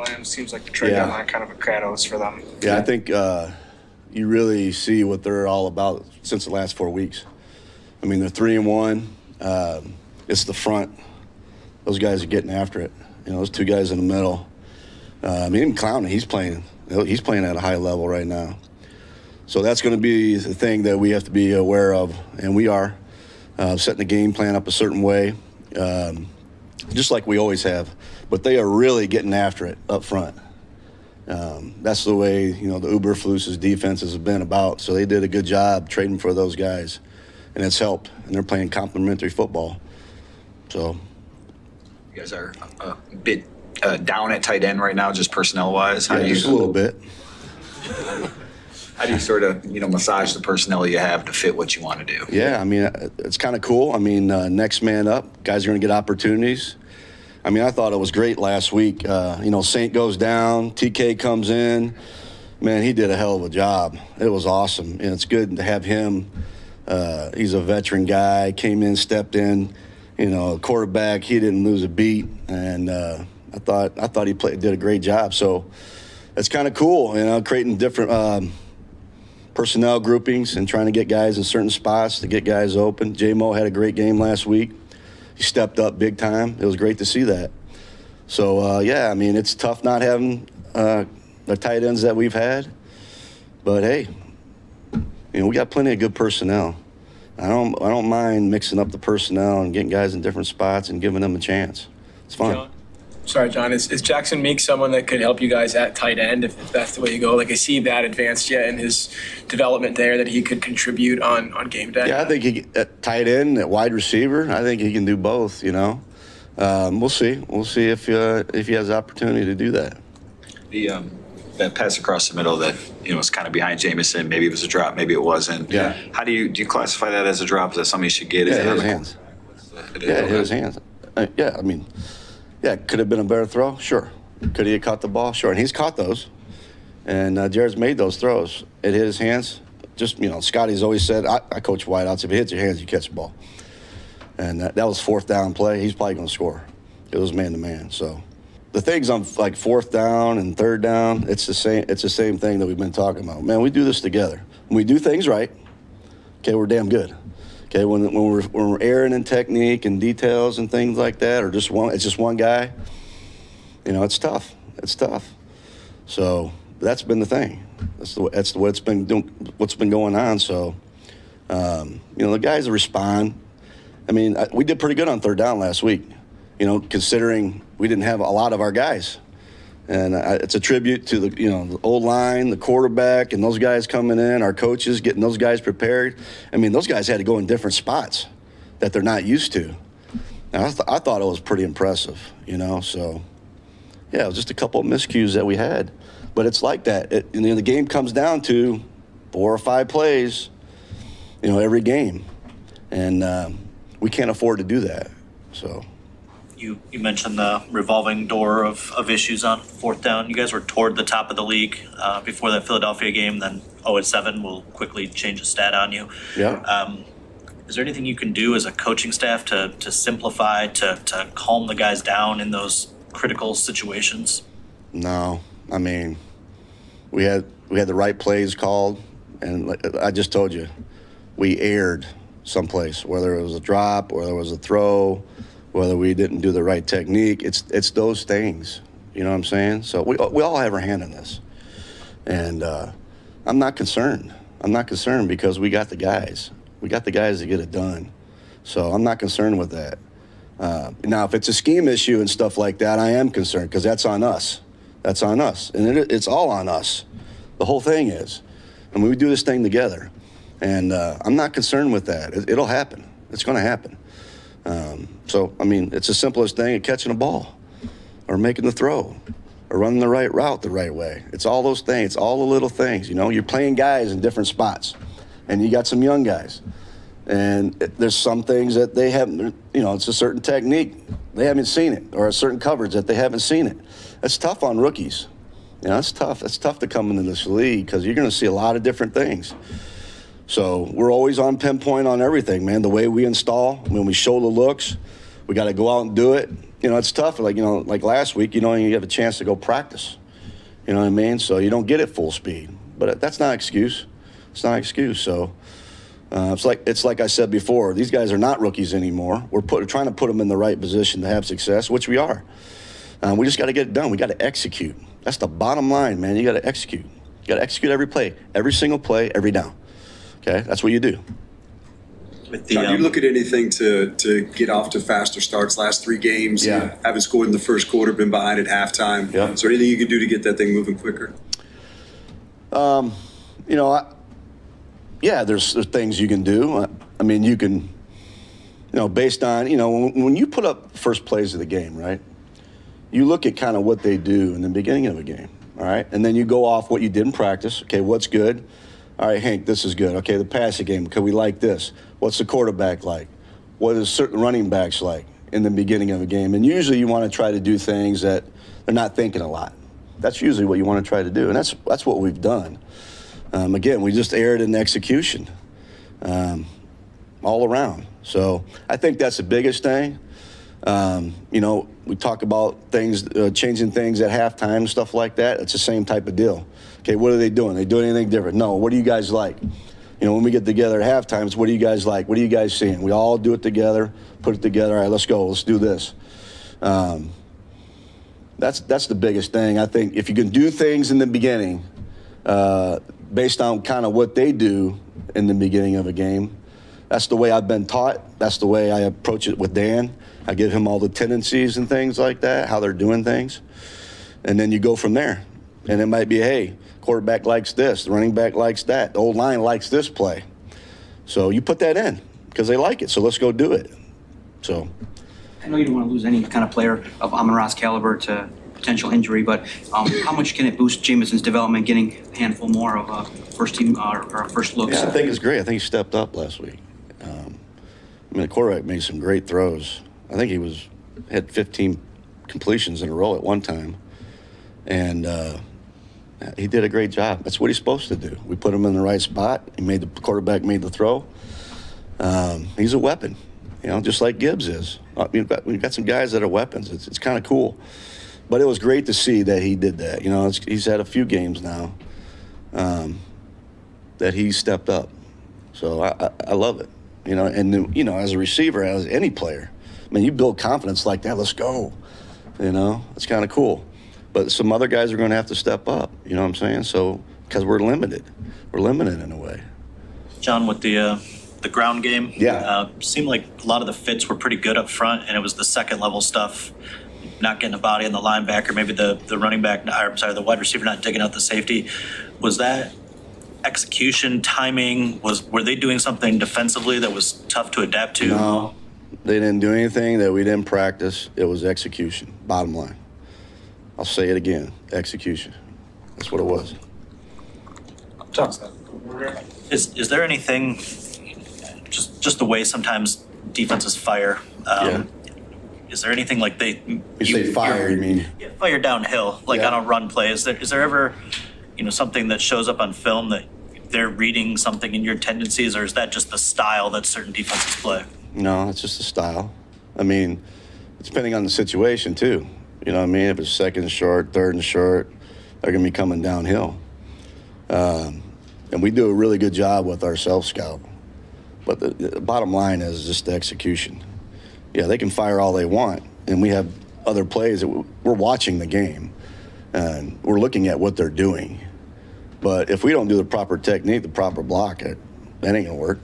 Williams seems like the trade deadline kind of a catalyst for them. Yeah, I think you really see what they're all about since the last 4 weeks. I mean, they're 3-1. It's the front. Those guys are getting after it. Those two guys in the middle. I mean, even Clowney, he's playing at a high level right now. So that's going to be the thing that we have to be aware of, and we are setting the game plan up a certain way, just like we always have. But they are really getting after it up front. That's the way, the Uberflus's defenses have been about. So they did a good job trading for those guys, and it's helped. And they're playing complementary football. So you guys are a bit down at tight end right now, just personnel-wise. Just a little bit. How do you sort of, massage the personnel you have to fit what you want to do? Yeah, I mean, it's kind of cool. I mean, next man up, guys are going to get opportunities. I mean, I thought it was great last week. Saint goes down, TK comes in. Man, he did a hell of a job. It was awesome, and it's good to have him. He's a veteran guy, came in, stepped in. Quarterback, he didn't lose a beat, and I thought he did a great job. So it's kind of cool, creating different personnel groupings and trying to get guys in certain spots to get guys open. J-Mo had a great game last week. He stepped up big time. It was great to see that. So, I mean, it's tough not having the tight ends that we've had. But, hey, we got plenty of good personnel. I don't mind mixing up the personnel and getting guys in different spots and giving them a chance. It's fun. John, is Jackson Meek someone that could help you guys at tight end if that's the way you go? Like, is he that advanced yet in his development there that he could contribute on game day? Yeah, I think he at tight end, at wide receiver, I think he can do both, We'll see. We'll see if he has the opportunity to do that. That pass across the middle that, was kind of behind Jameson, maybe it was a drop, maybe it wasn't. Yeah. How do you classify that as a drop? Is that something you should get? Yeah, it hit his hands. It hit his hands. I mean, could have been a better throw? Sure. Could he have caught the ball? Sure. And he's caught those. And Jared's made those throws. It hit his hands. Just, Scotty's always said, I coach wideouts, if it hits your hands, you catch the ball. And that was fourth down play. He's probably going to score. It was man-to-man. So the things on, like, fourth down and third down, it's the same thing that we've been talking about. Man, we do this together. When we do things right, okay, we're damn good. Okay, when we're erring in technique and details and things like that, or it's just one guy, it's tough. It's tough. So that's been the thing. That's the way it's been what's been going on. So, the guys respond. I mean, we did pretty good on third down last week, considering we didn't have a lot of our guys. And it's a tribute to the old line, the quarterback, and those guys coming in, our coaches getting those guys prepared. I mean, those guys had to go in different spots that they're not used to. And I thought it was pretty impressive, So, it was just a couple of miscues that we had. But it's like that. The game comes down to 4 or 5 plays, every game. And we can't afford to do that. So. You mentioned the revolving door of issues on fourth down. You guys were toward the top of the league before that Philadelphia game. Then 0-7 will quickly change the stat on you. Yeah. Is there anything you can do as a coaching staff to simplify, to calm the guys down in those critical situations? No. I mean, we had the right plays called, and I just told you, we erred someplace, whether it was a drop, whether it was a throw, whether we didn't do the right technique. It's those things, you know what I'm saying? So we all have our hand in this. And I'm not concerned. I'm not concerned because we got the guys. We got the guys to get it done. So I'm not concerned with that. Now, if it's a scheme issue and stuff like that, I am concerned because that's on us. That's on us. And it's all on us. The whole thing is. And we do this thing together. And I'm not concerned with that. It'll happen. It's going to happen. So, I mean, it's the simplest thing, catching a ball or making the throw or running the right route the right way. It's all those things. It's all the little things, You're playing guys in different spots, and you got some young guys. And there's some things that they haven't, it's a certain technique. They haven't seen it, or a certain coverage that they haven't seen it. That's tough on rookies. It's tough. It's tough to come into this league because you're going to see a lot of different things. So we're always on pinpoint on everything, man. The way we install, when we show the looks, we got to go out and do it. it's tough. Like last week, you have a chance to go practice. You know what I mean? So you don't get it full speed. But that's not an excuse. It's not an excuse. So it's like I said before. These guys are not rookies anymore. We're trying to put them in the right position to have success, which we are. We just got to get it done. We got to execute. That's the bottom line, man. You got to execute. You got to execute every play, every single play, every down. Okay, that's what you do. John, you look at anything to get off to faster starts? Last 3 games, Yeah. you haven't scored in the first quarter, been behind at halftime. Yeah. Is there anything you can do to get that thing moving quicker? There's things you can do. I mean, you can, based on, when you put up first plays of the game, right? You look at kind of what they do in the beginning of a game, all right? And then you go off what you did in practice. Okay, what's good? All right, Hank, this is good. Okay, the passing game, okay, we like this. What's the quarterback like? What is certain running backs like in the beginning of a game? And usually you want to try to do things that they're not thinking a lot. That's usually what you want to try to do, and that's what we've done. Again, we just erred in execution all around. So I think that's the biggest thing. We talk about things, changing things at halftime, stuff like that. It's the same type of deal. Okay, what are they doing? They doing anything different? No. What do you guys like? When we get together at halftime, it's what do you guys like? What are you guys seeing? We all do it together, put it together. All right, let's go. Let's do this. That's the biggest thing. I think if you can do things in the beginning based on kind of what they do in the beginning of a game, that's the way I've been taught. That's the way I approach it with Dan. I give him all the tendencies and things like that, how they're doing things. And then you go from there. And it might be, hey, quarterback likes this, the running back likes that, the old line likes this play. So you put that in because they like it, so let's go do it. So I know you don't want to lose any kind of player of Amon-Ra's caliber to potential injury, but how much can it boost Jameson's development getting a handful more of first team or first looks? Yeah, I think it's great. I think he stepped up last week. The quarterback made some great throws. I think he had 15 completions in a row at one time. And he did a great job. That's what he's supposed to do. We put him in the right spot. The quarterback made the throw. He's a weapon, just like Gibbs is. We've got some guys that are weapons. It's kind of cool. But it was great to see that he did that. He's had a few games now that he stepped up. So I love it. As a receiver, as any player, you build confidence like that. Let's go. It's kind of cool. But some other guys are going to have to step up. You know what I'm saying? So because we're limited in a way. John, with the ground game, seemed like a lot of the fits were pretty good up front, and it was the second level stuff, not getting a body on the linebacker, maybe the running back, the wide receiver not digging out the safety. Was that execution, timing? Were they doing something defensively that was tough to adapt to? No, they didn't do anything that we didn't practice. It was execution, bottom line. I'll say it again, execution. That's what it was. Is there anything, just the way sometimes defenses fire, is there anything like You say fire, you mean? Yeah, fire downhill, on a run play. Is there ever, something that shows up on film that they're reading something in your tendencies, or is that just the style that certain defenses play? No, it's just a style. It's depending on the situation, too. You know what I mean? If it's second and short, third and short, they're going to be coming downhill. And we do a really good job with our self-scout. But the bottom line is just the execution. Yeah, they can fire all they want, and we have other plays that we're watching the game, and we're looking at what they're doing. But if we don't do the proper technique, the proper block, that ain't going to work.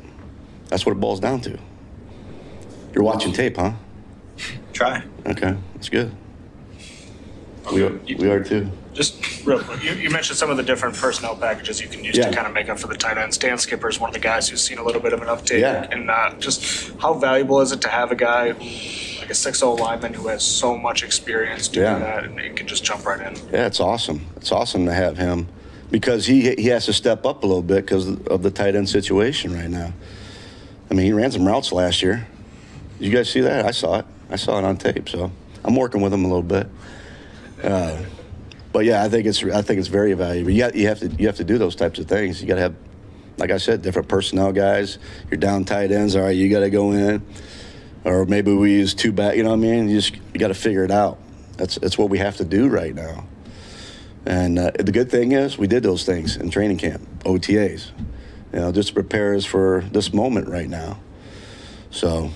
That's what it boils down to. You're watching tape, huh? Try. Okay, that's good. We are too. Just real quick, you mentioned some of the different personnel packages you can use to kind of make up for the tight ends. Dan Skipper is one of the guys who's seen a little bit of an uptake. Yeah. And just how valuable is it to have a guy like a 6'0" lineman who has so much experience doing that and he can just jump right in? Yeah, it's awesome. It's awesome to have him because he has to step up a little bit because of the tight end situation right now. He ran some routes last year. Did you guys see that? I saw it. I saw it on tape. So I'm working with him a little bit. But yeah, I think it's very valuable. You have to do those types of things. You got to have, like I said, different personnel guys. You're down tight ends. All right, you got to go in. or maybe we use two back. You know what I mean? You got to figure it out. That's what we have to do right now. And the good thing is we did those things in training camp, OTAs, just to prepare us for this moment right now. So,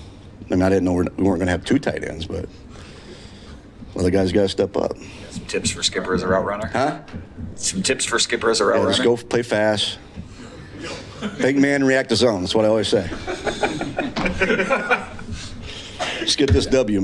I didn't know we weren't going to have two tight ends, but the guys got to step up. Some tips for Skipper as a route runner? Huh? Some tips for Skipper as a route runner? Just go play fast. Big man, react to zone. That's what I always say. Just get this W, man.